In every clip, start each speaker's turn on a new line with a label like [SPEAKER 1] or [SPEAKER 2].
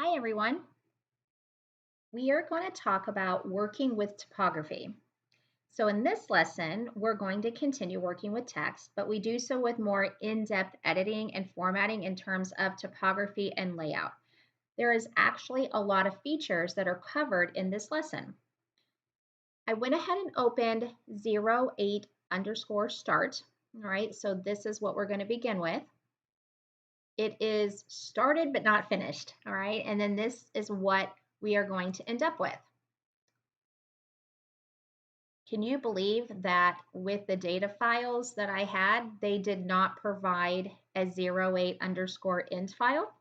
[SPEAKER 1] Hi everyone. We are going to talk about working with typography. So in this lesson, we're going to continue working with text, but we do so with more in-depth editing and formatting in terms of typography and layout. There is actually a lot of features that are covered in this lesson. I went ahead and opened 08 underscore start. All right, so this is what we're going to begin with. It is started but not finished. All right, and then this is what we are going to end up with. Can you believe that with the data files that I had, they did not provide a 08 underscore end file?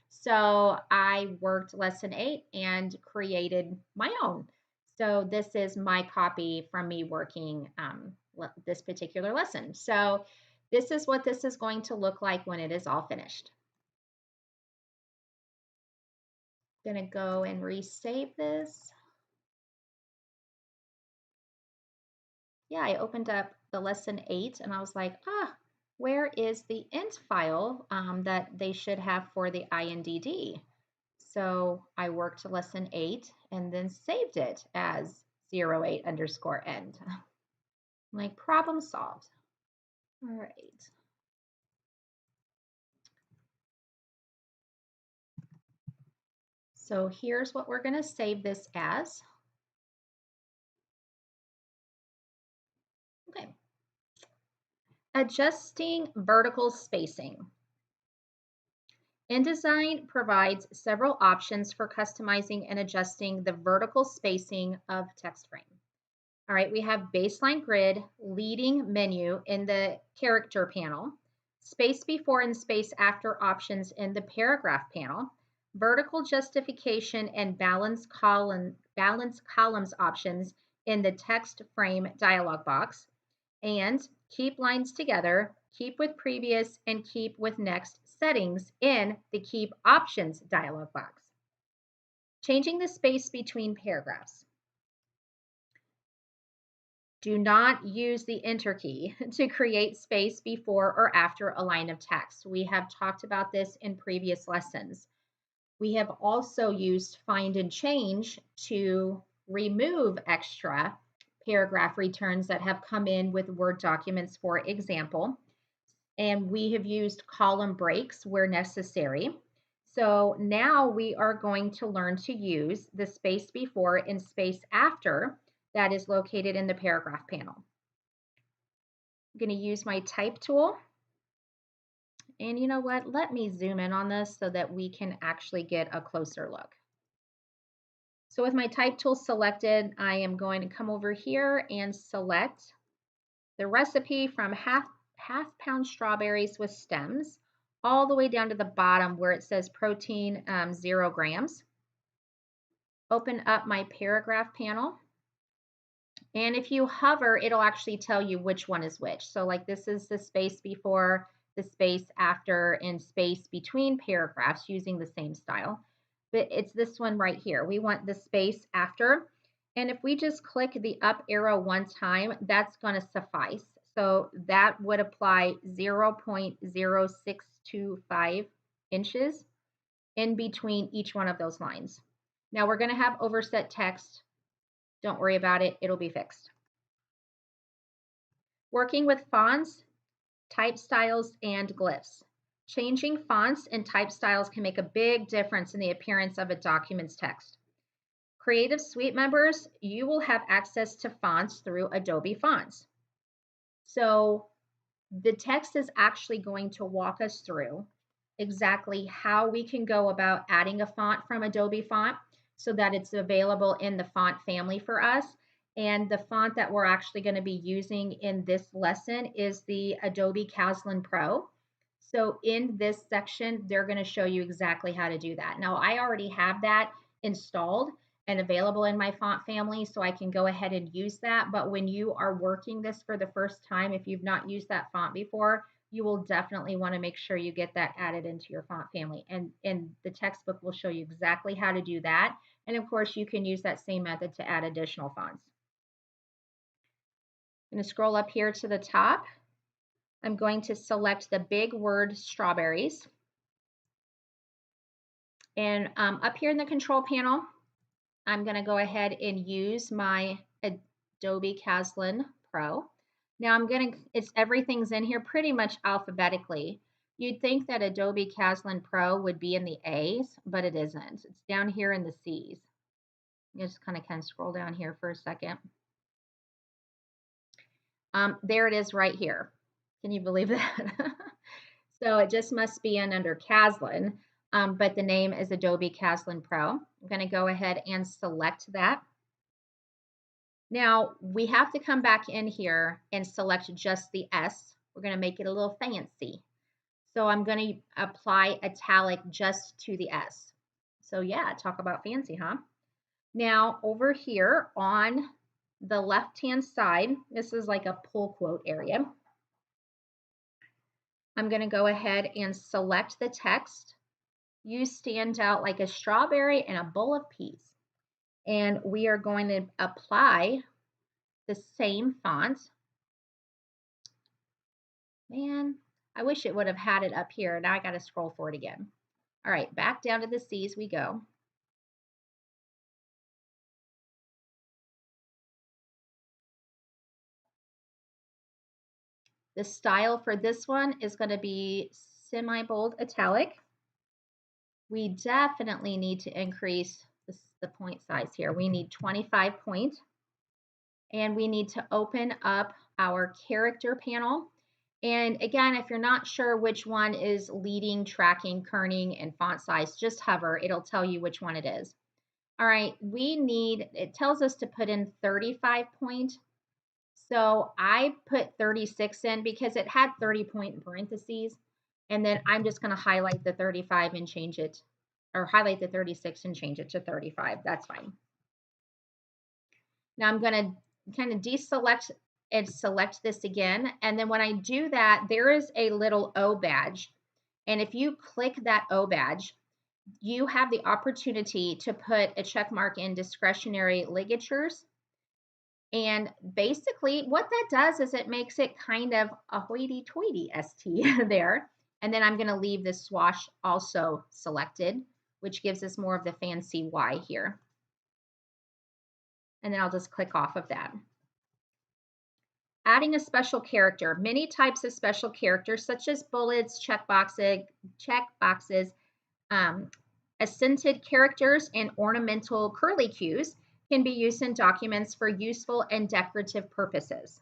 [SPEAKER 1] So I worked lesson 8 and created my own. So this is my copy from me working this particular lesson. So this is what this is going to look like when it is all finished. I'm going to go and resave this. Yeah, I opened up the lesson 8 and I was like, where is the int file that they should have for the INDD? So I worked lesson 8 and then saved it as 08 underscore end. Like, problem solved. All right. So here's what we're going to save this as. Okay. Adjusting vertical spacing. InDesign provides several options for customizing and adjusting the vertical spacing of text frame. All right, we have baseline grid, leading menu in the character panel, space before and space after options in the paragraph panel, vertical justification and balance columns options in the text frame dialog box, and keep lines together, keep with previous, and keep with next settings in the keep options dialog box. Changing the space between paragraphs. Do not use the enter key to create space before or after a line of text. We have talked about this in previous lessons. We have also used find and change to remove extra paragraph returns that have come in with Word documents, for example. And we have used column breaks where necessary. So now we are going to learn to use the space before and space after that is located in the paragraph panel. I'm going to use my type tool. And you know what? Let me zoom in on this so that we can actually get a closer look. So with my type tool selected, I am going to come over here and select the recipe from half pound strawberries with stems all the way down to the bottom where it says protein 0 grams. Open up my paragraph panel. And if you hover, it'll actually tell you which one is which. So like this is the space before, the space after, and space between paragraphs using the same style. But it's this one right here. We want the space after. And if we just click the up arrow one time, that's going to suffice. So that would apply 0.0625 inches in between each one of those lines. Now we're going to have overset text. Don't worry about it. It'll be fixed. Working with fonts, type styles, and glyphs. Changing fonts and type styles can make a big difference in the appearance of a document's text. Creative Suite members, you will have access to fonts through Adobe Fonts. So the text is actually going to walk us through exactly how we can go about adding a font from Adobe Font so that it's available in the font family for us. And the font that we're actually going to be using in this lesson is the Adobe Caslin Pro. So in this section, they're going to show you exactly how to do that. Now, I already have that installed and available in my font family, so I can go ahead and use that. But when you are working this for the first time, if you've not used that font before, you will definitely want to make sure you get that added into your font family. And the textbook will show you exactly how to do that. And of course, you can use that same method to add additional fonts. I'm going to scroll up here to the top. I'm going to select the big word strawberries. And up here in the control panel, I'm going to go ahead and use my Adobe Caslin Pro. Now everything's in here pretty much alphabetically. You'd think that Adobe Caslin Pro would be in the A's, but it isn't. It's down here in the C's. You just kind of scroll down here for a second. There it is right here. Can you believe that? So it just must be under Caslin, but the name is Adobe Caslin Pro. I'm going to go ahead and select that. Now we have to come back in here and select just the S. We're going to make it a little fancy. So I'm going to apply italic just to the S. So yeah, talk about fancy, huh? Now over here on the left-hand side, this is like a pull quote area. I'm going to go ahead and select the text. You stand out like a strawberry in a bowl of peas. And we are going to apply the same font. Man, I wish it would have had it up here. Now I got to scroll for it again. All right, back down to the C's we go. The style for this one is going to be semi-bold italic. We definitely need to increase the point size here. We need 25 point. And we need to open up our character panel. And again, if you're not sure which one is leading, tracking, kerning, and font size, just hover. It'll tell you which one it is. All right, it tells us to put in 35 point. So I put 36 in because it had 30 point in parentheses. And then I'm just going to highlight the 35 and change it, or highlight the 36 and change it to 35. That's fine. Now I'm going to kind of deselect and select this again. And then when I do that, there is a little O badge. And if you click that O badge, you have the opportunity to put a check mark in discretionary ligatures. And basically what that does is it makes it kind of a hoity-toity ST there. And then I'm going to leave the swash also selected, which gives us more of the fancy Y here. And then I'll just click off of that. Adding a special character. Many types of special characters, such as bullets, checkboxes, accented characters, and ornamental curlicues, can be used in documents for useful and decorative purposes.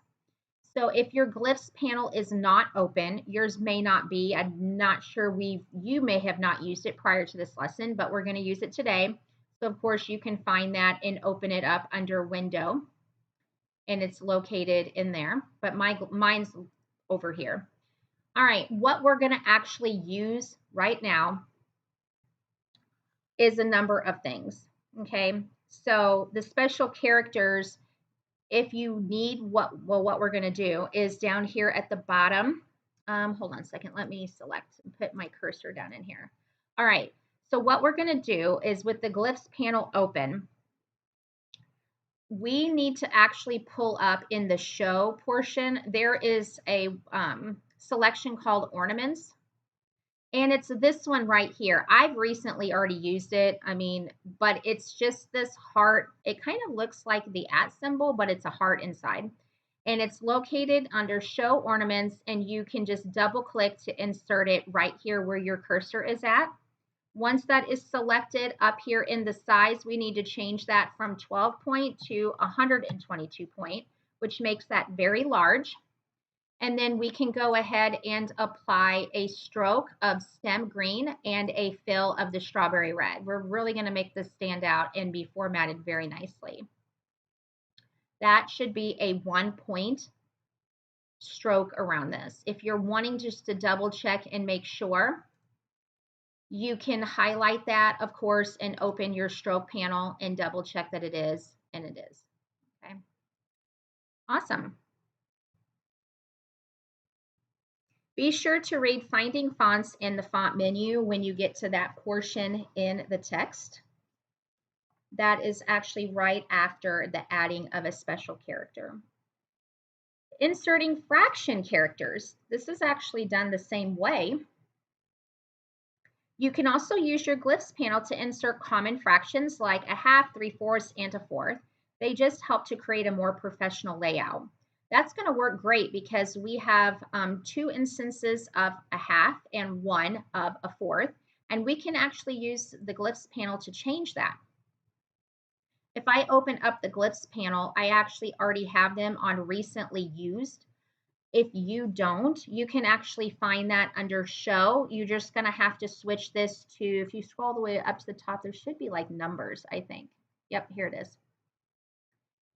[SPEAKER 1] So if your glyphs panel is not open, yours may not be. I'm not sure you may have not used it prior to this lesson, but we're going to use it today. So of course you can find that and open it up under Window. And it's located in there, but mine's over here. All right, what we're going to actually use right now is a number of things, okay? So the special characters, if you need what we're going to do is down here at the bottom. Hold on a second, let me select and put my cursor down in here. All right, so what we're going to do is with the glyphs panel open, we need to actually pull up in the show portion. There is a selection called ornaments. And it's this one right here. I've recently already used it. But it's just this heart. It kind of looks like the @ symbol, but it's a heart inside. And it's located under show ornaments. And you can just double click to insert it right here where your cursor is at. Once that is selected up here in the size, we need to change that from 12 point to 122 point, which makes that very large. And then we can go ahead and apply a stroke of stem green and a fill of the strawberry red. We're really going to make this stand out and be formatted very nicely. That should be a 1 point stroke around this. If you're wanting just to double check and make sure, you can highlight that, of course, and open your stroke panel and double check that it is, and it is. Okay. Awesome. Be sure to read Finding Fonts in the font menu when you get to that portion in the text. That is actually right after the adding of a special character. Inserting fraction characters. This is actually done the same way. You can also use your glyphs panel to insert common fractions like a half, 3/4, and a fourth. They just help to create a more professional layout. That's going to work great because we have 2 instances of a half and 1 of a fourth, and we can actually use the glyphs panel to change that. If I open up the glyphs panel, I actually already have them on recently used. If you don't, you can actually find that under show. You're just going to have to switch this to, if you scroll the way up to the top, there should be like numbers, I think. Yep, here it is.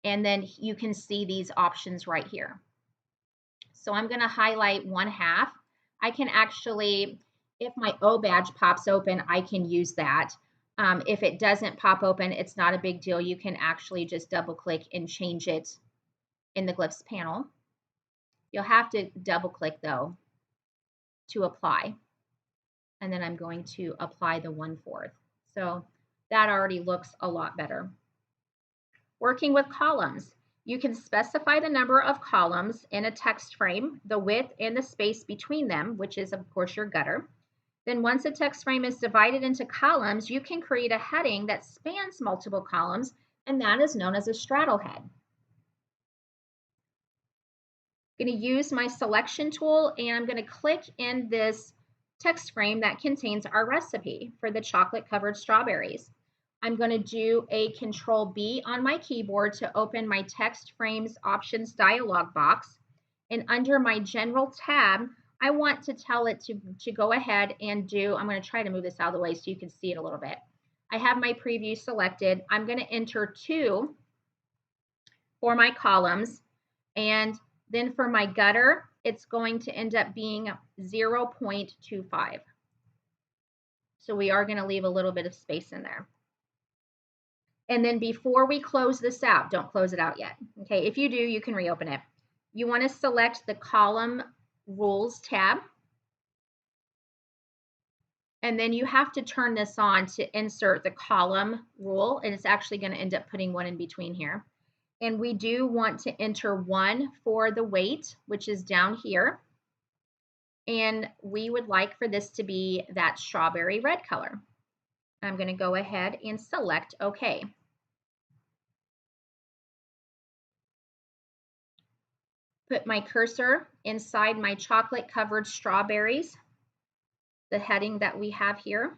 [SPEAKER 1] And then you can see these options right here. So I'm going to highlight 1/2. I can actually, if my O badge pops open, I can use that. If it doesn't pop open, it's not a big deal. You can actually just double click and change it in the glyphs panel. You'll have to double click though to apply. And then I'm going to apply the 1/4. So that already looks a lot better. Working with columns. You can specify the number of columns in a text frame, the width and the space between them, which is of course your gutter. Then once a text frame is divided into columns, you can create a heading that spans multiple columns, and that is known as a straddle head. I'm going to use my selection tool, and I'm going to click in this text frame that contains our recipe for the chocolate covered strawberries. I'm going to do a Control B on my keyboard to open my text frames options dialog box. And under my general tab, I want to tell it to go ahead and do, I'm going to try to move this out of the way so you can see it a little bit. I have my preview selected. I'm going to enter 2 for my columns, and then for my gutter, it's going to end up being 0.25. So we are going to leave a little bit of space in there. And then before we close this out, don't close it out yet. Okay, if you do, you can reopen it. You want to select the column rules tab. And then you have to turn this on to insert the column rule. And it's actually going to end up putting 1 in between here. And we do want to enter 1 for the weight, which is down here. And we would like for this to be that strawberry red color. I'm going to go ahead and select OK. Put my cursor inside my chocolate covered strawberries, the heading that we have here.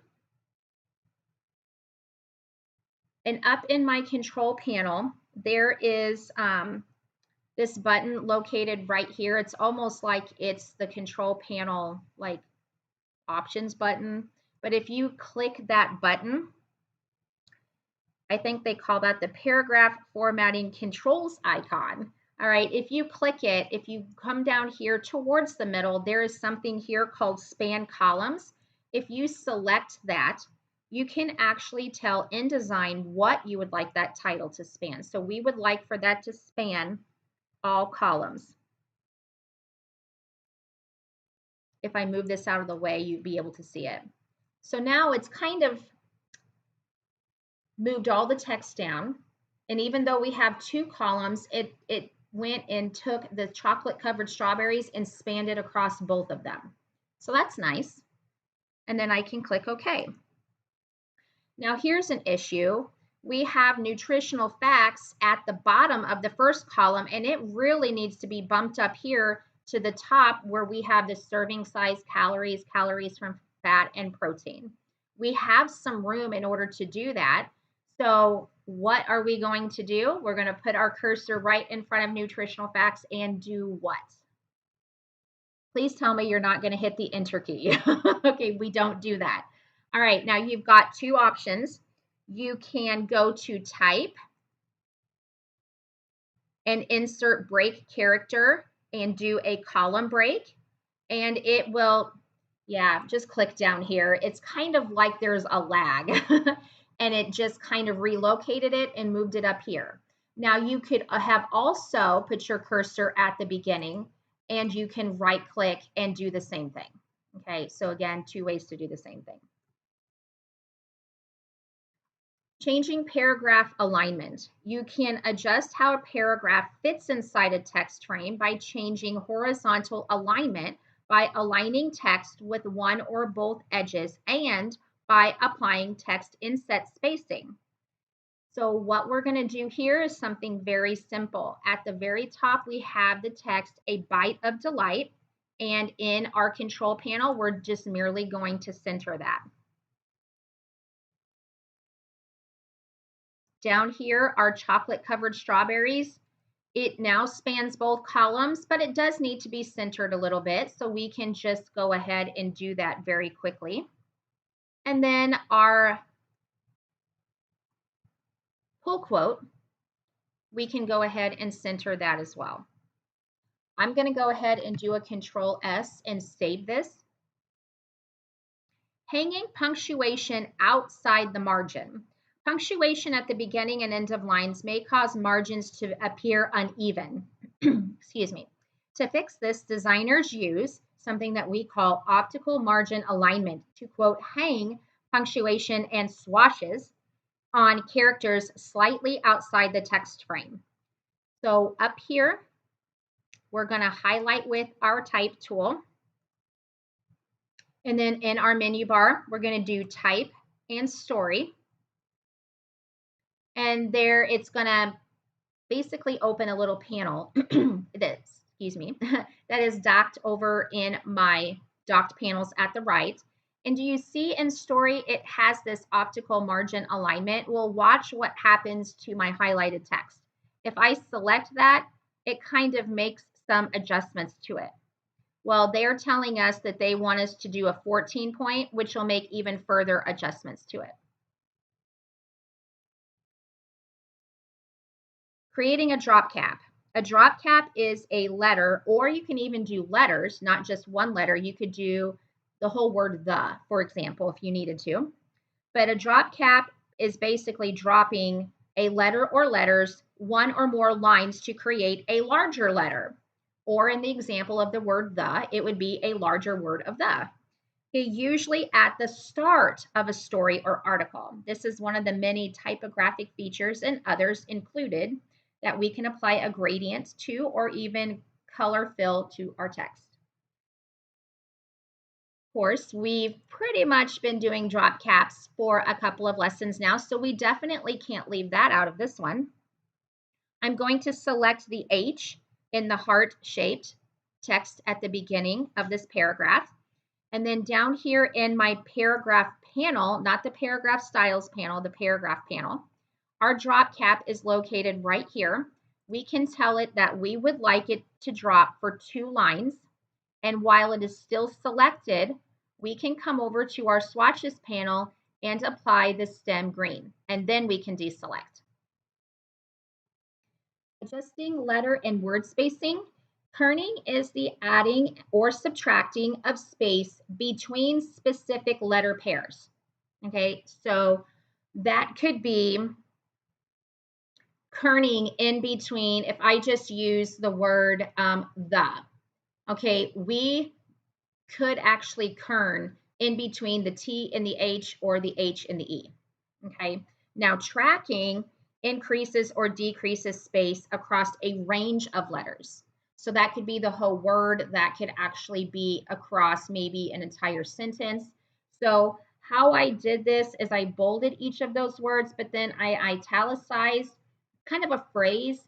[SPEAKER 1] And up in my control panel, there is this button located right here. It's almost like it's the control panel like options button. But if you click that button, I think they call that the paragraph formatting controls icon. All right, if you click it, if you come down here towards the middle, there is something here called span columns. If you select that, you can actually tell InDesign what you would like that title to span. So we would like for that to span all columns. If I move this out of the way, you'd be able to see it. So now it's kind of moved all the text down. And even though we have 2 columns, it went and took the chocolate covered strawberries and spanned it across both of them. So that's nice. And then I can click OK. Now here's an issue. We have nutritional facts at the bottom of the first column, and it really needs to be bumped up here to the top where we have the serving size, calories, calories from fat, and protein. We have some room in order to do that. So what are we going to do? We're going to put our cursor right in front of nutritional facts and do what? Please tell me you're not going to hit the enter key. Okay, we don't do that. All right, now you've got 2 options. You can go to type and insert break character and do a column break, and it will, yeah, just click down here. It's kind of like there's a lag and it just kind of relocated it and moved it up here. Now you could have also put your cursor at the beginning, and you can right click and do the same thing. Okay, so again, 2 ways to do the same thing. Changing paragraph alignment. You can adjust how a paragraph fits inside a text frame by changing horizontal alignment by aligning text with one or both edges and by applying text inset spacing. So what we're going to do here is something very simple. At the very top, we have the text, "A Bite of Delight." And in our control panel, we're just merely going to center that. Down here are chocolate covered strawberries. It now spans both columns, but it does need to be centered a little bit. So we can just go ahead and do that very quickly. And then our pull quote, we can go ahead and center that as well. I'm going to go ahead and do a Control S and save this. Hanging punctuation outside the margin. Punctuation at the beginning and end of lines may cause margins to appear uneven. Excuse me. To fix this, designers use something that we call optical margin alignment to, quote, hang punctuation and swashes on characters slightly outside the text frame. So up here, we're going to highlight with our type tool. And then in our menu bar, we're going to do type and story. And there it's going to basically open a little panel that is docked over in my docked panels at the right. And do you see in story, it has this optical margin alignment? Well, watch what happens to my highlighted text. If I select that, it kind of makes some adjustments to it. Well, they're telling us that they want us to do a 14 point, which will make even further adjustments to it. Creating a drop cap. A drop cap is a letter, or you can even do letters, not just one letter. You could do the whole word "the," for example, if you needed to. But a drop cap is basically dropping a letter or letters, one or more lines to create a larger letter. Or in the example of the word "the," it would be a larger word of "the." Usually at the start of a story or article. This is one of the many typographic features and others included that we can apply a gradient to or even color fill to our text. Of course, we've pretty much been doing drop caps for a couple of lessons now, so we definitely can't leave that out of this one. I'm going to select the H in the heart-shaped text at the beginning of this paragraph. And then down here in my paragraph panel, not the paragraph styles panel, the paragraph panel, our drop cap is located right here. We can tell it that we would like it to drop for 2 lines. And while it is still selected, we can come over to our swatches panel and apply the stem green, and then we can deselect. Adjusting letter and word spacing. Kerning is the adding or subtracting of space between specific letter pairs. Okay, so that could be kerning in between. If I just use the word the, okay, we could actually kern in between the T and the H or the H and the E. Okay, now tracking increases or decreases space across a range of letters. So that could be the whole word, that could actually be across maybe an entire sentence. So how I did this is I bolded each of those words, but then I italicized kind of a phrase,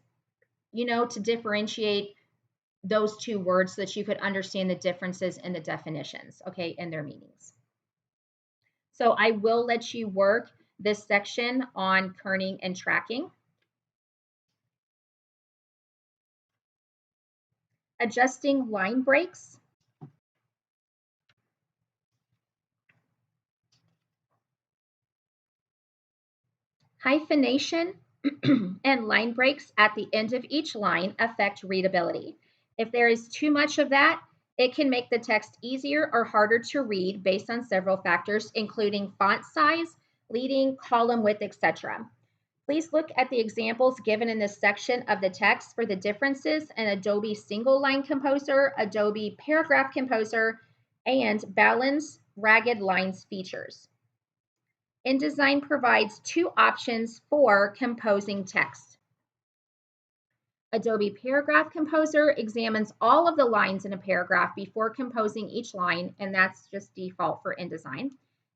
[SPEAKER 1] to differentiate those 2 words so that you could understand the differences in the definitions, okay, and their meanings. So I will let you work this section on kerning and tracking. Adjusting line breaks. Hyphenation and line breaks at the end of each line affect readability. If there is too much of that, it can make the text easier or harder to read based on several factors, including font size, leading, column width, etc. Please look at the examples given in this section of the text for the differences in Adobe Single Line Composer, Adobe Paragraph Composer, and Balance Ragged Lines features. InDesign provides 2 options for composing text. Adobe Paragraph Composer examines all of the lines in a paragraph before composing each line, and that's just default for InDesign.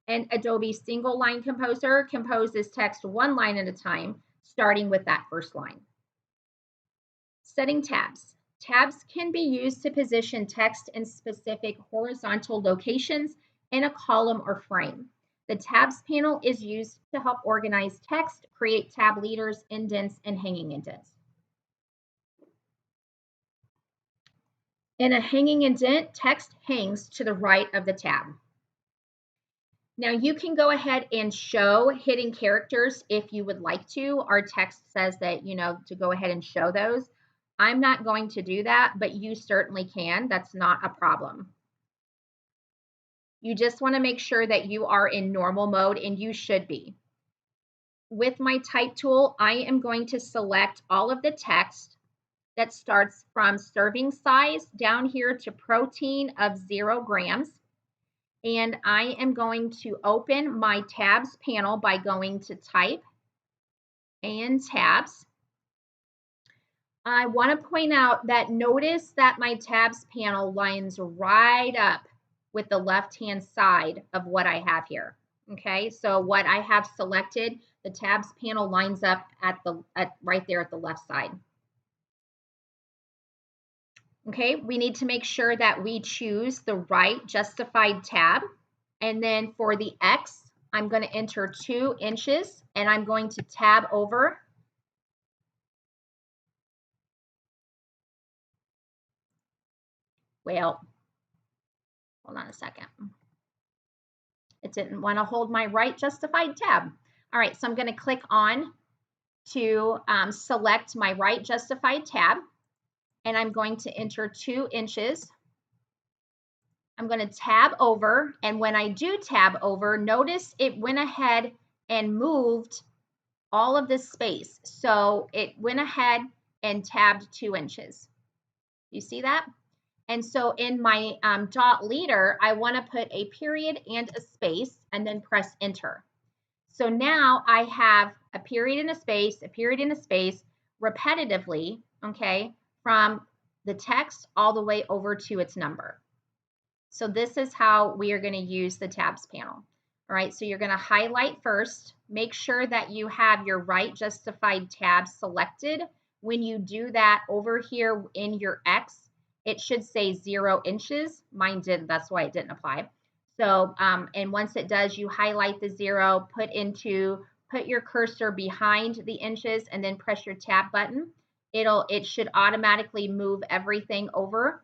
[SPEAKER 1] And Adobe Single Line Composer composes text one line at a time, starting with that first line. Setting tabs. Tabs can be used to position text in specific horizontal locations in a column or frame. The tabs panel is used to help organize text, create tab leaders, indents, and hanging indents. In a hanging indent, text hangs to the right of the tab. Now you can go ahead and show hidden characters if you would like to. Our text says that, to go ahead and show those. I'm not going to do that, but you certainly can. That's not a problem. You just want to make sure that you are in normal mode, and you should be. With my type tool, I am going to select all of the text that starts from serving size down here to protein of 0 grams. And I am going to open my tabs panel by going to Type and Tabs. I want to point out that notice that my tabs panel lines right up with the left-hand side of what I have here. Okay, so what I have selected, the tabs panel lines up right there at the left side. Okay, we need to make sure that we choose the right justified tab. And then for the X, I'm going to enter 2 inches, and I'm going to tab over. Well, hold on a second. It didn't want to hold my right justified tab. All right, so I'm going to click on to select my right justified tab, and I'm going to enter 2 inches. I'm going to tab over, and when I do tab over, notice it went ahead and moved all of this space. So it went ahead and tabbed 2 inches. You see that? And so in my dot leader, I want to put a period and a space and then press enter. So now I have a period and a space repetitively, okay, from the text all the way over to its number. So this is how we are going to use the tabs panel. All right, so you're going to highlight first, make sure that you have your right justified tab selected. When you do that over here in your X, it should say 0 inches. Mine didn't, that's why it didn't apply. So, and once it does, you highlight the 0, put your cursor behind the inches, and then press your tab button. It should automatically move everything over.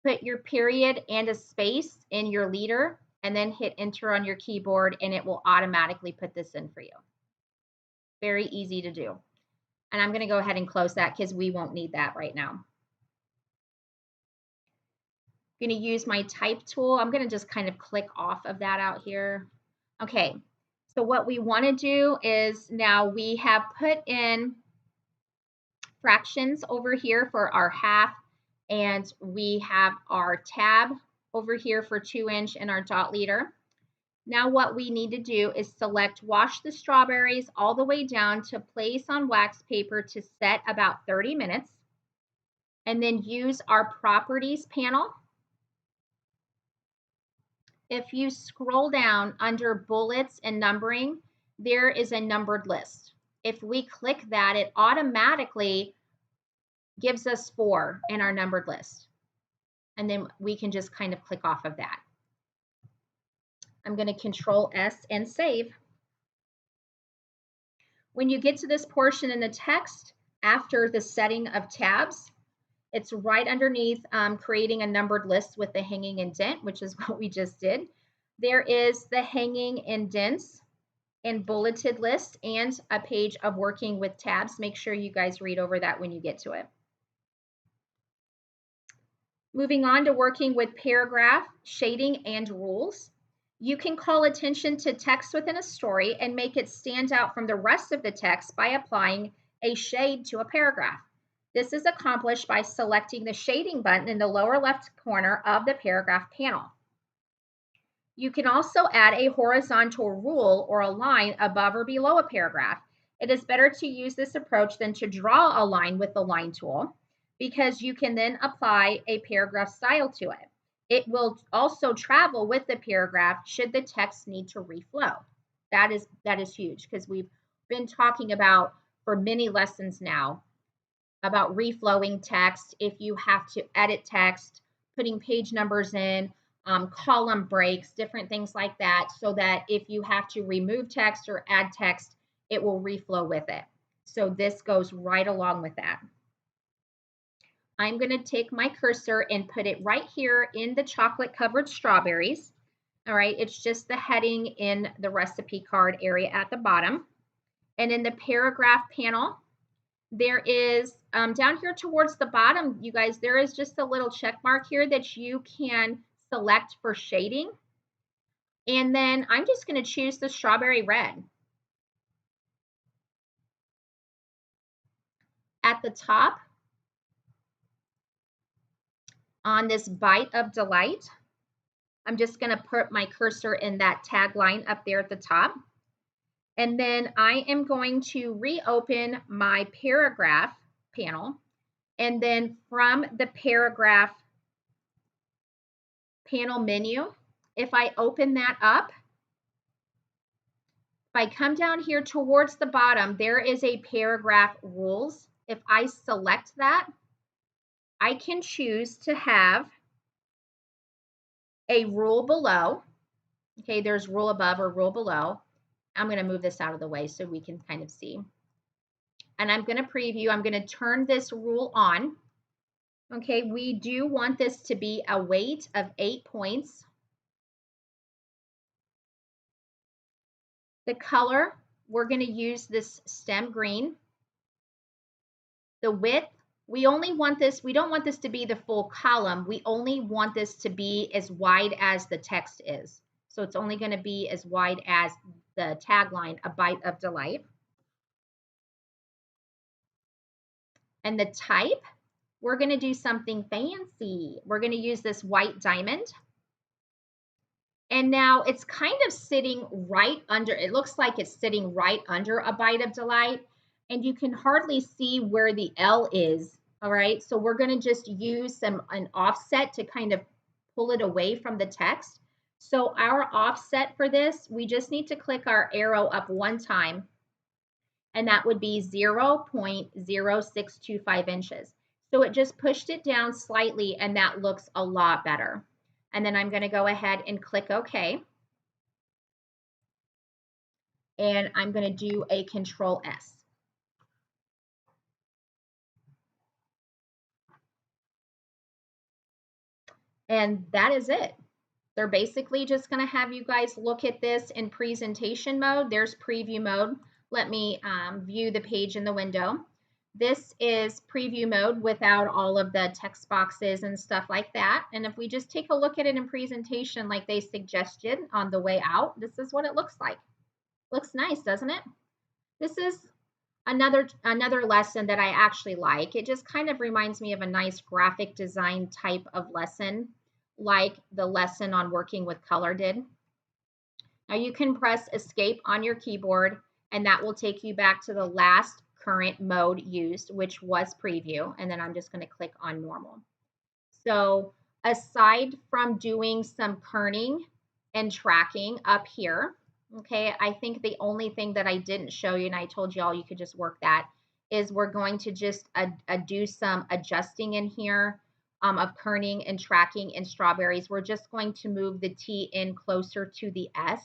[SPEAKER 1] Put your period and a space in your leader, and then hit enter on your keyboard, and it will automatically put this in for you. Very easy to do. And I'm going to go ahead and close that because we won't need that right now. I'm going to use my type tool. I'm going to just kind of click off of that out here. Okay, so what we want to do is now we have put in fractions over here for our half, and we have our tab over here for 2 inch and our dot leader. Now what we need to do is select wash the strawberries all the way down to place on wax paper to set about 30 minutes. And then use our properties panel. If you scroll down under bullets and numbering, there is a numbered list. If we click that, it automatically gives us 4 in our numbered list. And then we can just kind of click off of that. I'm going to Control S and save. When you get to this portion in the text, after the setting of tabs, it's right underneath creating a numbered list with the hanging indent, which is what we just did. There is the hanging indents and bulleted list and a page of working with tabs. Make sure you guys read over that when you get to it. Moving on to working with paragraph, shading, and rules. You can call attention to text within a story and make it stand out from the rest of the text by applying a shade to a paragraph. This is accomplished by selecting the shading button in the lower left corner of the paragraph panel. You can also add a horizontal rule or a line above or below a paragraph. It is better to use this approach than to draw a line with the line tool because you can then apply a paragraph style to it. It will also travel with the paragraph should the text need to reflow. That is huge because we've been talking about for many lessons now about reflowing text, if you have to edit text, putting page numbers in, column breaks, different things like that, so that if you have to remove text or add text, it will reflow with it. So this goes right along with that. I'm going to take my cursor and put it right here in the chocolate covered strawberries. All right, it's just the heading in the recipe card area at the bottom. And in the paragraph panel, there is down here towards the bottom, you guys, there is just a little check mark here that you can select for shading. And then I'm just going to choose the strawberry red. At the top, on this bite of delight, I'm just going to put my cursor in that tagline up there at the top. And then I am going to reopen my paragraph panel. And then from the paragraph panel menu, if I open that up, if I come down here towards the bottom, there is a paragraph rules. If I select that, I can choose to have a rule below. Okay, there's rule above or rule below. I'm going to move this out of the way so we can kind of see. And I'm going to preview. I'm going to turn this rule on. Okay, we do want this to be a weight of 8 points. The color, we're going to use this stem green. The width, we only want this, we don't want this to be the full column. We only want this to be as wide as the text is. So it's only going to be as wide as the tagline, A Bite of Delight. And the type, we're going to do something fancy. We're going to use this white diamond. And now it's kind of sitting right under, it looks like it's sitting right under A Bite of Delight. And you can hardly see where the L is. All right, so we're going to just use an offset to kind of pull it away from the text. So our offset for this, we just need to click our arrow up one time, and that would be 0.0625 inches. So it just pushed it down slightly, and that looks a lot better. And then I'm going to go ahead and click OK. And I'm going to do a Control S. And that is it. They're basically just going to have you guys look at this in presentation mode. There's preview mode. Let me view the page in the window. This is preview mode without all of the text boxes and stuff like that. And if we just take a look at it in presentation like they suggested on the way out, this is what it looks like. Looks nice, doesn't it? This is another lesson that I actually like. It just kind of reminds me of a nice graphic design type of lesson, like the lesson on working with color did. Now you can press escape on your keyboard, and that will take you back to the last current mode used, which was preview. And then I'm just going to click on normal. So aside from doing some kerning and tracking up here, okay, I think the only thing that I didn't show you, and I told y'all you could just work that, is we're going to just do some adjusting in here of kerning and tracking in strawberries. We're just going to move the T in closer to the S.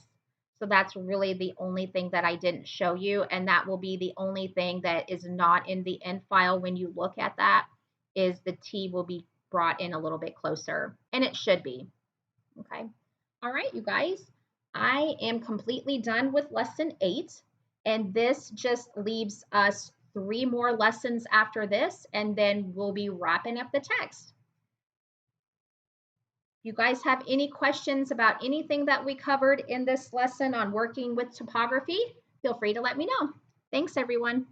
[SPEAKER 1] So that's really the only thing that I didn't show you, and that will be the only thing that is not in the end file when you look at that, is the T will be brought in a little bit closer, and it should be. Okay. All right, you guys. I am completely done with lesson 8, and this just leaves us 3 more lessons after this, and then we'll be wrapping up the text. If you guys have any questions about anything that we covered in this lesson on working with typography, feel free to let me know. Thanks, everyone.